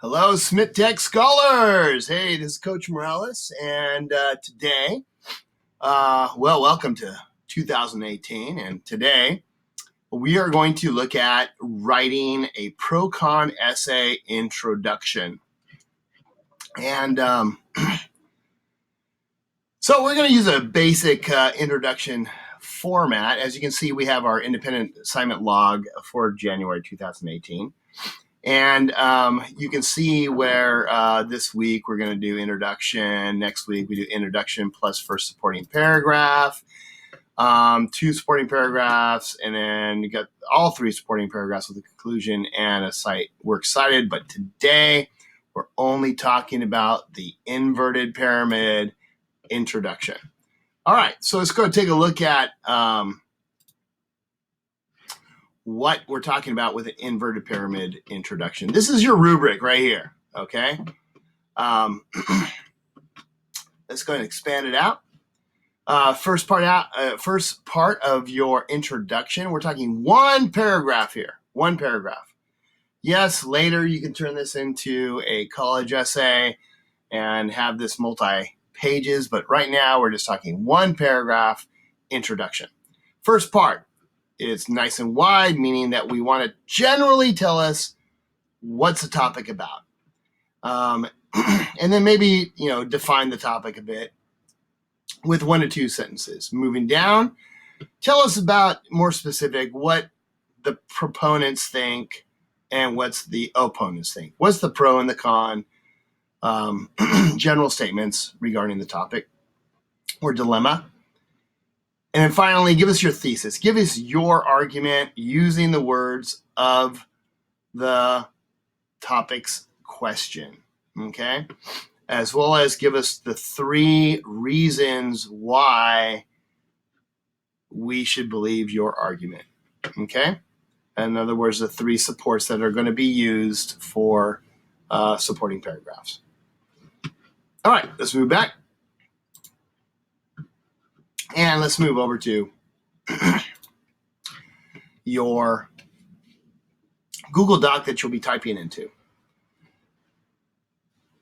Hello, Smith Tech Scholars. Hey, this is Coach Morales, and today, welcome to 2018. And today, we are going to look at writing a pro-con essay introduction. And so we're going to use a basic introduction format. As you can see, we have our independent assignment log for January 2018. And you can see where this week we're going to do introduction. Next week we do introduction plus first supporting paragraph, 2 supporting paragraphs, and then you got all 3 supporting paragraphs with a conclusion and a cite. We're excited, but today we're only talking about the inverted pyramid introduction. All right, so let's go take a look at what we're talking about with an inverted pyramid introduction. This is your rubric right here, okay? Let's go ahead and expand it out. First part of your introduction, we're talking 1 paragraph here, 1 paragraph. Yes, later you can turn this into a college essay and have this multi-pages, but right now we're just talking 1 paragraph introduction. First part. It's nice and wide, meaning that we want to generally tell us what's the topic about. And then maybe, define the topic a bit with 1 to 2 sentences. Moving down, tell us about more specific what the proponents think and what's the opponents think. What's the pro and the con? General statements regarding the topic or dilemma. And then finally, give us your thesis. Give us your argument using the words of the topic's question, okay? As well as give us the 3 reasons why we should believe your argument, okay? In other words, the 3 supports that are going to be used for supporting paragraphs. All right, let's move back. And let's move over to your Google Doc that you'll be typing into.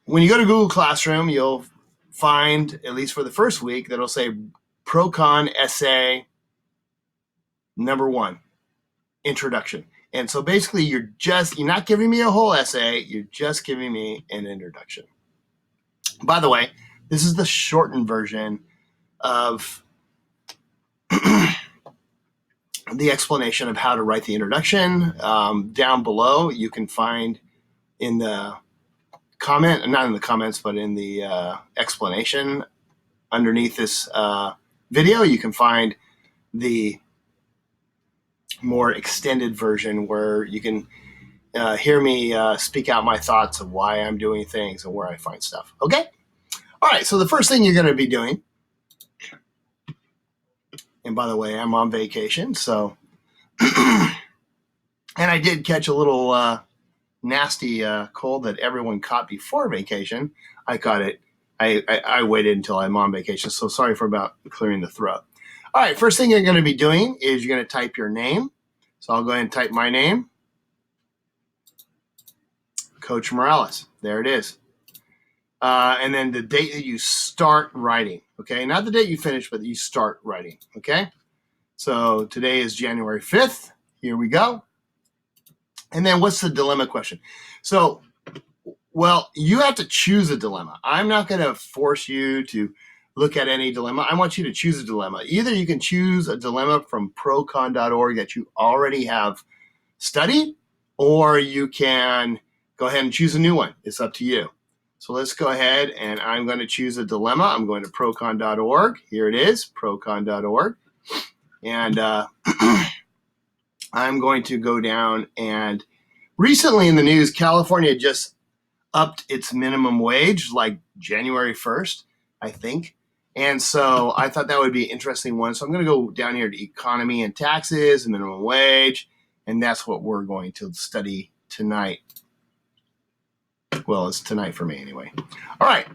When you go to Google Classroom, you'll find, at least for the first week, that'll say Pro-Con Essay number 1, Introduction. And so basically you're not giving me a whole essay, you're just giving me an introduction. By the way, this is the shortened version of the explanation of how to write the introduction. Down below, you can find in the comment, not in the comments, but in the explanation underneath this video, you can find the more extended version where you can hear me speak out my thoughts of why I'm doing things and where I find stuff. Okay? All right, so the first thing you're going to be doing, and by the way, I'm on vacation, so, and I did catch a little nasty cold that everyone caught before vacation. I caught it. I waited until I'm on vacation, so sorry for about clearing the throat. All right, first thing you're going to be doing is you're going to type your name. So I'll go ahead and type my name, Coach Morales. There it is. And then the date that you start writing, okay? Not the date you finish, but that you start writing, okay? So today is January 5th. Here we go. And then what's the dilemma question? So, well, you have to choose a dilemma. I'm not going to force you to look at any dilemma. I want you to choose a dilemma. Either you can choose a dilemma from procon.org that you already have studied, or you can go ahead and choose a new one. It's up to you. So let's go ahead and I'm going to choose a dilemma. I'm going to procon.org. Here it is, procon.org. And I'm going to go down, and recently in the news, California just upped its minimum wage like January 1st, I think. And so I thought that would be an interesting one. So I'm going to go down here to economy and taxes and minimum wage. And that's what we're going to study tonight. Well, it's tonight for me anyway. All right.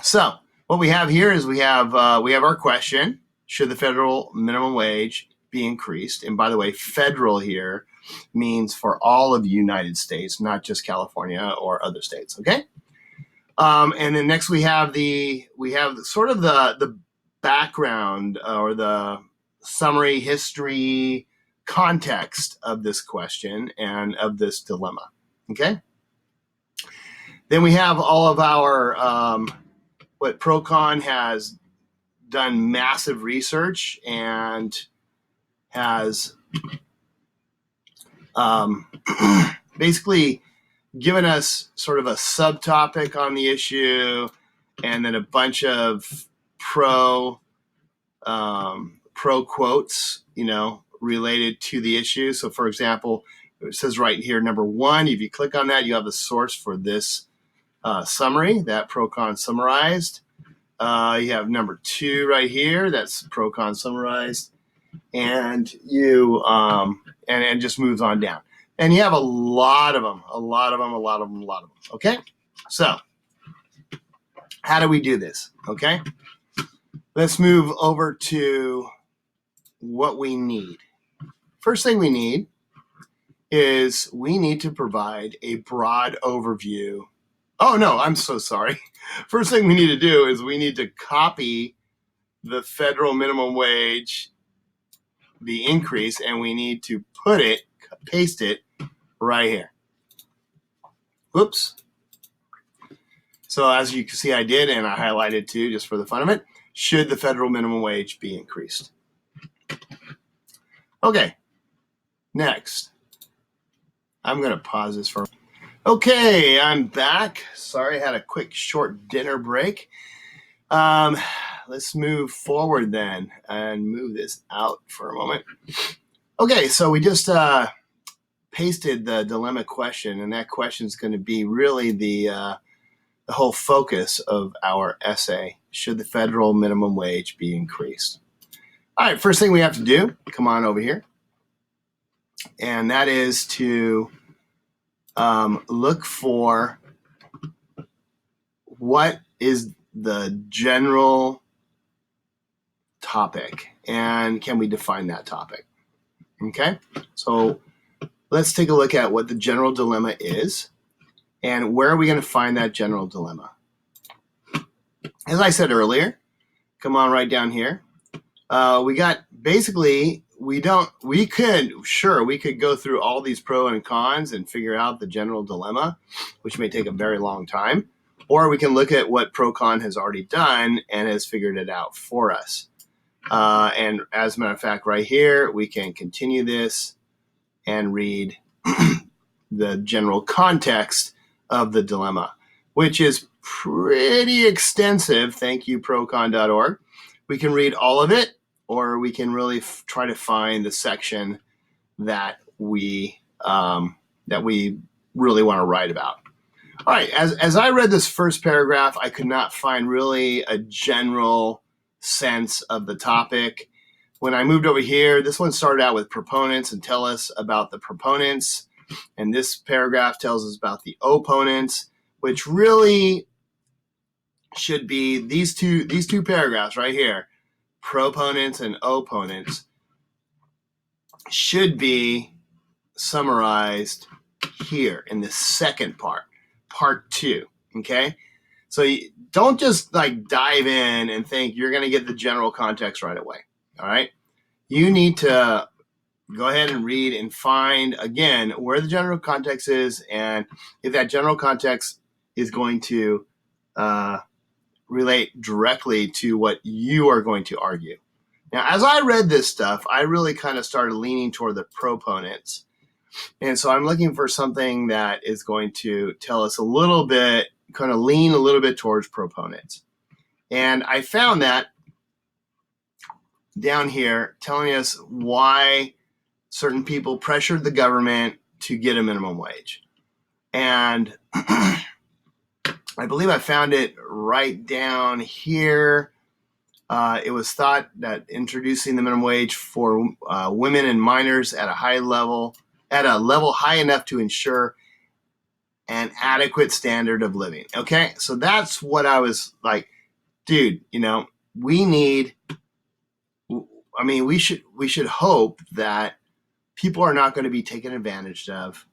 So what we have here is we have our question: should the federal minimum wage be increased? And by the way, federal here means for all of the United States, not just California or other states. Okay. And then next we have sort of the background or the summary history context of this question and of this dilemma. Okay. Then we have all of our what Procon has done massive research and has basically given us sort of a subtopic on the issue, and then a bunch of pro quotes, related to the issue. So, for example, it says right here, number 1, if you click on that, you have the source for this summary that Procon summarized. You have number 2 right here, that's Procon summarized, and you and just moves on down. And you have a lot of them. Okay, so how do we do this? Okay, let's move over to what we need. First thing we need is we need to provide a broad overview. Oh, no, I'm so sorry. First thing we need to do is we need to copy the federal minimum wage, the increase, and we need to paste it right here. Whoops. So as you can see, I did, and I highlighted too, just for the fun of it. Should the federal minimum wage be increased? Okay, next. I'm going to pause this for. Okay, I'm back. Sorry, I had a quick short dinner break. Let's move forward then and move this out for a moment. Okay, so we just pasted the dilemma question, and that question is going to be really the whole focus of our essay. Should the federal minimum wage be increased? All right, first thing we have to do, come on over here, and that is to look for what is the general topic, and can we define that topic? Okay, so let's take a look at what the general dilemma is, and where are we going to find that general dilemma? As I said earlier, come on right down here. We got basically, we could go through all these pros and cons and figure out the general dilemma, which may take a very long time, or we can look at what Procon has already done and has figured it out for us. And as a matter of fact, right here, we can continue this and read the general context of the dilemma, which is pretty extensive. Thank you, procon.org. We can read all of it, or we can really try to find the section that we really want to write about. All right, as I read this first paragraph, I could not find really a general sense of the topic. When I moved over here, this one started out with proponents and tell us about the proponents, and this paragraph tells us about the opponents, which really should be these two paragraphs right here, proponents and opponents, should be summarized here in the second part 2. Okay, so you don't just dive in and think you're going to get the general context right away. All right, you need to go ahead and read and find again where the general context is, and if that general context is going to relate directly to what you are going to argue. Now, as I read this stuff, I really kind of started leaning toward the proponents. And so I'm looking for something that is going to tell us a little bit, kind of lean a little bit towards proponents. And I found that down here telling us why certain people pressured the government to get a minimum wage. And I believe I found it right down here. It was thought that introducing the minimum wage for women and minors at a level high enough to ensure an adequate standard of living. Okay, so that's what I was like, dude. We should hope that people are not going to be taken advantage of.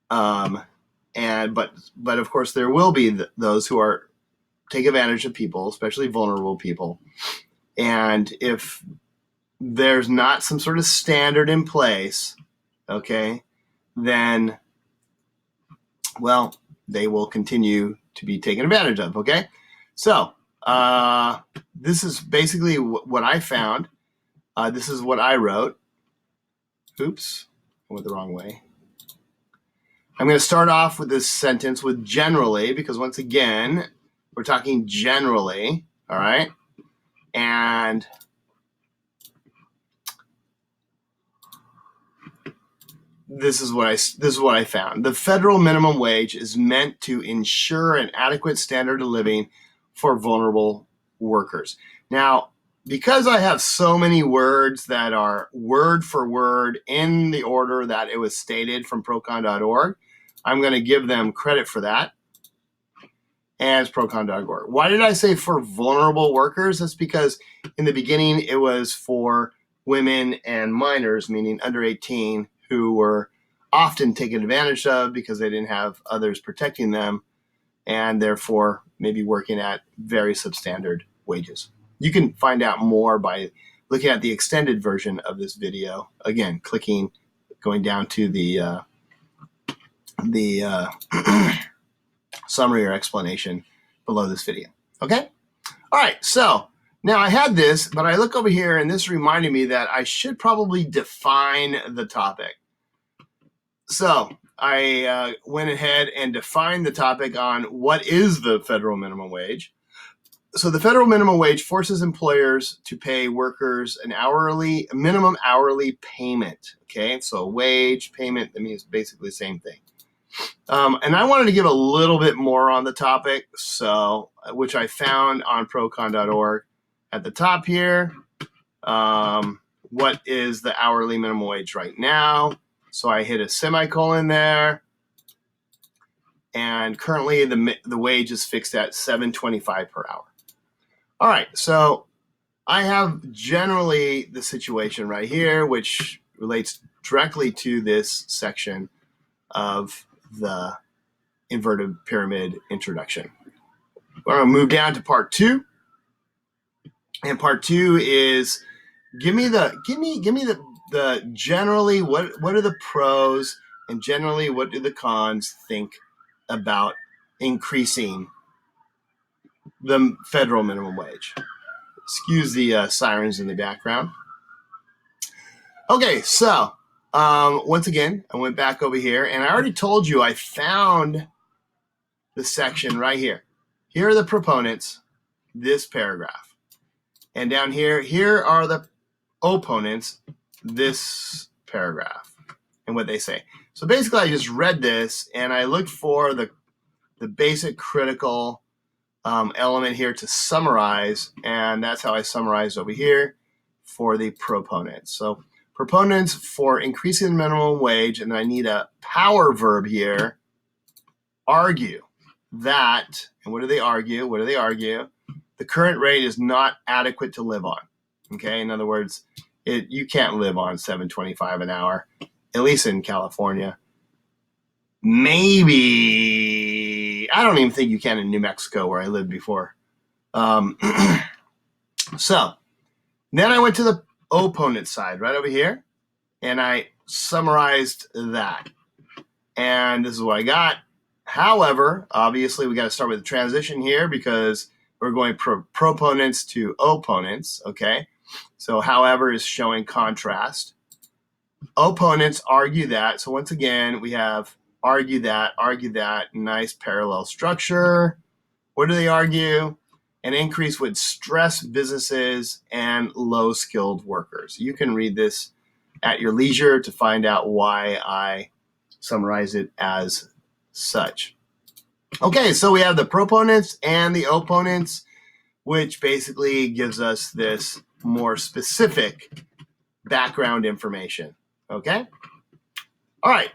But of course, there will be those who are take advantage of people, especially vulnerable people. And if there's not some sort of standard in place, okay, then, well, they will continue to be taken advantage of, okay? So this is basically what I found. This is what I wrote. Oops, I went the wrong way. I'm going to start off with this sentence with generally, because once again, we're talking generally, all right? And this is what I found. The federal minimum wage is meant to ensure an adequate standard of living for vulnerable workers. Now, because I have so many words that are word for word in the order that it was stated from procon.org, I'm going to give them credit for that as procon.org. Why did I say for vulnerable workers? That's because in the beginning it was for women and minors, meaning under 18, who were often taken advantage of because they didn't have others protecting them and therefore maybe working at very substandard wages. You can find out more by looking at the extended version of this video. Again, going down to the summary or explanation below this video. Okay? All right, so now I had this, but I look over here and this reminded me that I should probably define the topic. So I went ahead and defined the topic on what is the federal minimum wage. So the federal minimum wage forces employers to pay workers a minimum hourly payment. Okay, so wage payment, that means basically the same thing. And I wanted to give a little bit more on the topic, so which I found on procon.org at the top here. What is the hourly minimum wage right now? So I hit a semicolon there, and currently the wage is fixed at $7.25 per hour. All right, so I have generally the situation right here, which relates directly to this section of the inverted pyramid introduction. We're going to move down to part 2, and part 2 is give me the generally what are the pros and generally what do the cons think about increasing the federal minimum wage. Excuse the sirens in the background. Okay, so once again, I went back over here, and I already told you I found the section right here. Here are the proponents, this paragraph. And down here are the opponents, this paragraph, and what they say. So basically, I just read this, and I looked for the basic critical element here to summarize, and that's how I summarized over here for the proponents. So proponents for increasing the minimum wage, and I need a power verb here, argue that, and what do they argue? The current rate is not adequate to live on. Okay, in other words, you can't live on $7.25 an hour, at least in California. Maybe, I don't even think you can in New Mexico where I lived before. So then I went to the opponent side right over here, and I summarized that. And this is what I got. However, obviously, we got to start with the transition here because we're going proponents to opponents, okay? So however is showing contrast. Opponents argue that. So once again, we have argue that, nice parallel structure. What do they argue? An increase would stress businesses and low-skilled workers. You can read this at your leisure to find out why I summarize it as such. Okay, so we have the proponents and the opponents, which basically gives us this more specific background information. Okay? All right.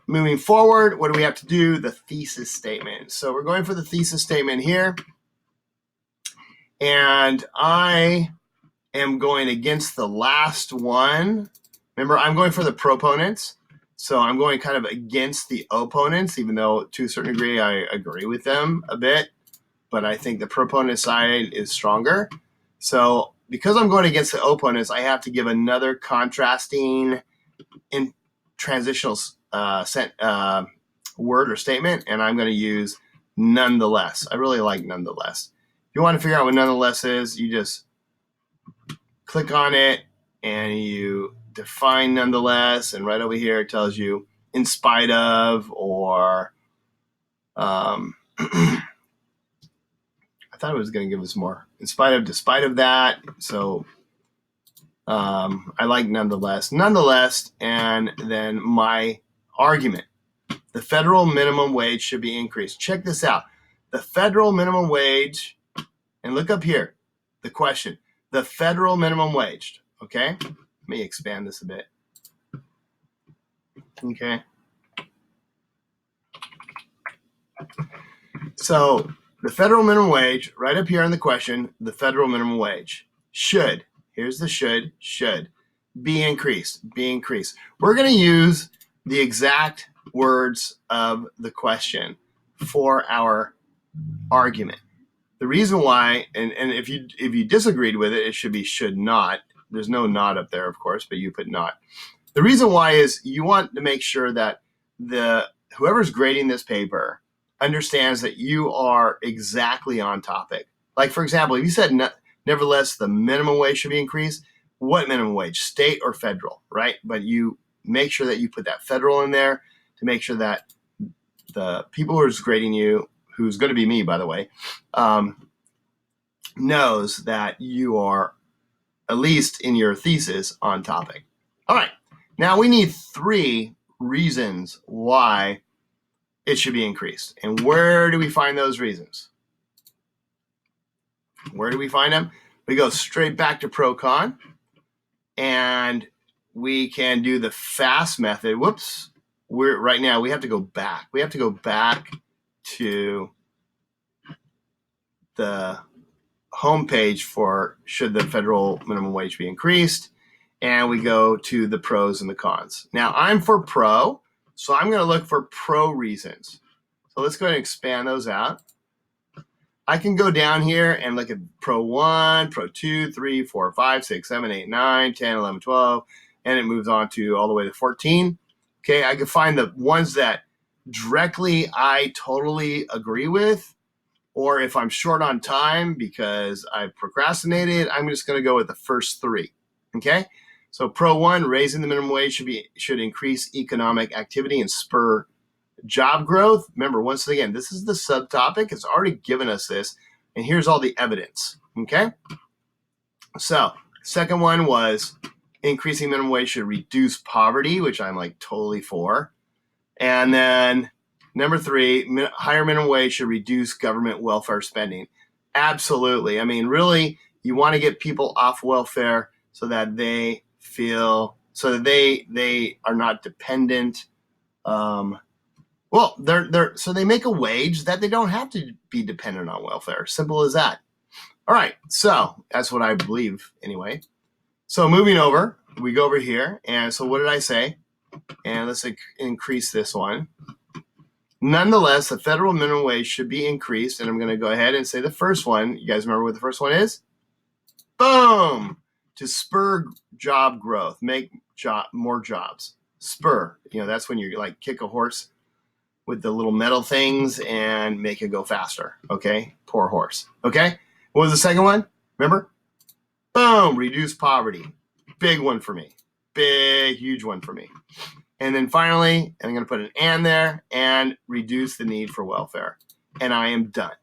Moving forward, what do we have to do? The thesis statement. So we're going for the thesis statement here. And I am going against the last one Remember, I'm going for the proponents. So I'm going kind of against the opponents, even though to a certain degree I agree with them a bit. But I think the proponent side is stronger. So because I'm going against the opponents, I have to give another contrasting in transitional word or statement, and I'm going to use nonetheless. I really like nonetheless. If you want to figure out what nonetheless is, you just click on it and you define nonetheless, and right over here it tells you in spite of, or I thought it was going to give us more. In spite of, despite of that. So I like nonetheless. Nonetheless, and then my argument. The federal minimum wage should be increased. Check this out. The federal minimum wage, and look up here, the question. The federal minimum wage, okay? Let me expand this a bit. Okay. So the federal minimum wage, right up here in the question, the federal minimum wage should, here's the should be increased, We're going to use the exact words of the question for our argument. The reason why, and if you disagreed with it, it should be should not. There's no not up there, of course, but you put not. The reason why is you want to make sure that whoever's grading this paper understands that you are exactly on topic. Like, for example, if you said nevertheless the minimum wage should be increased, what minimum wage, state or federal, right? But you make sure that you put that federal in there to make sure that the people who's grading you, who's going to be me, by the way, knows that you are, at least in your thesis, on topic. All right. Now we need 3 reasons why it should be increased. And where do we find those reasons? Where do we find them? We go straight back to pro-con, and we can do the fast method. Whoops. Right now we have to go back. We have to go back to the homepage for should the federal minimum wage be increased, and we go to the pros and the cons. Now I'm for pro, so I'm going to look for pro reasons. So let's go ahead and expand those out. I can go down here and look at pro 1, pro 2, 3, 4, 5, 6, 7, 8, 9, 10, 11, 12, and it moves on to all the way to 14. Okay, I can find the ones that directly I totally agree with, or if I'm short on time because I procrastinated, I'm just going to go with the first 3. Okay, so pro 1, raising the minimum wage should increase economic activity and spur job growth. Remember, once again, this is the subtopic. It's already given us this, and here's all the evidence. Okay, so second one was increasing minimum wage should reduce poverty, which I'm like totally for. And then number 3, higher minimum wage should reduce government welfare spending. Absolutely. I mean, really, you want to get people off welfare so that they feel, so that they are not dependent. So they make a wage that they don't have to be dependent on welfare. Simple as that. All right. So that's what I believe anyway. So moving over, we go over here. And so what did I say? And let's increase this one. Nonetheless, the federal minimum wage should be increased. And I'm going to go ahead and say the first one. You guys remember what the first one is? Boom! To spur job growth, make more jobs. Spur. That's when you like kick a horse with the little metal things and make it go faster. Okay? Poor horse. Okay? What was the second one? Remember? Boom! Reduce poverty. Big one for me. Big, huge one for me. And then finally, I'm going to put an and there, and reduce the need for welfare. And I am done.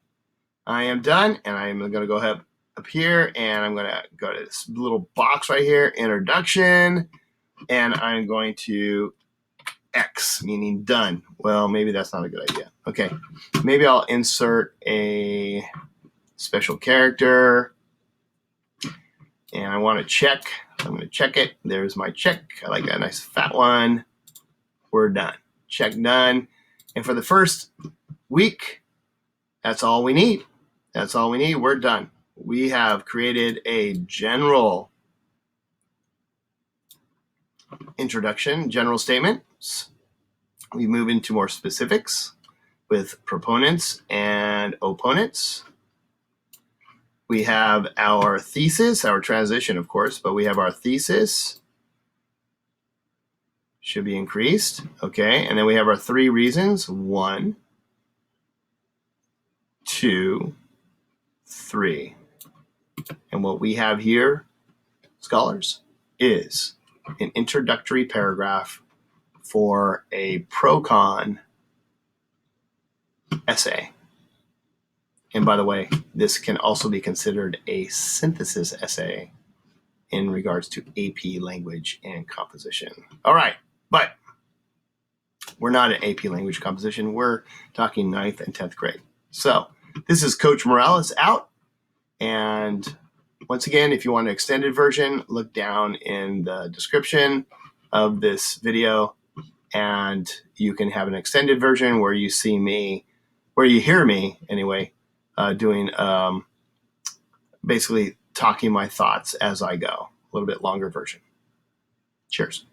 I am done, and I'm going to go ahead up here, and I'm going to go to this little box right here, introduction, and I'm going to X, meaning done. Well, maybe that's not a good idea. Okay, maybe I'll insert a special character, and I want to check. I'm going to check it. There's my check. I like that nice fat one. We're done. Check done. And for the first week, that's all we need. That's all we need. We're done. We have created a general introduction, general statements. We move into more specifics with proponents and opponents. We have our thesis, our transition, of course, but we have our thesis. Should be increased. Okay. And then we have our 3 reasons. 1, 2, 3. And what we have here, scholars, is an introductory paragraph for a pro-con essay. And by the way, this can also be considered a synthesis essay in regards to AP language and composition. All right, but we're not an AP language composition. We're talking 9th and 10th grade. So this is Coach Morales out. And once again, if you want an extended version, look down in the description of this video, and you can have an extended version where you see me, where you hear me anyway, doing basically talking my thoughts as I go. A little bit longer version. Cheers.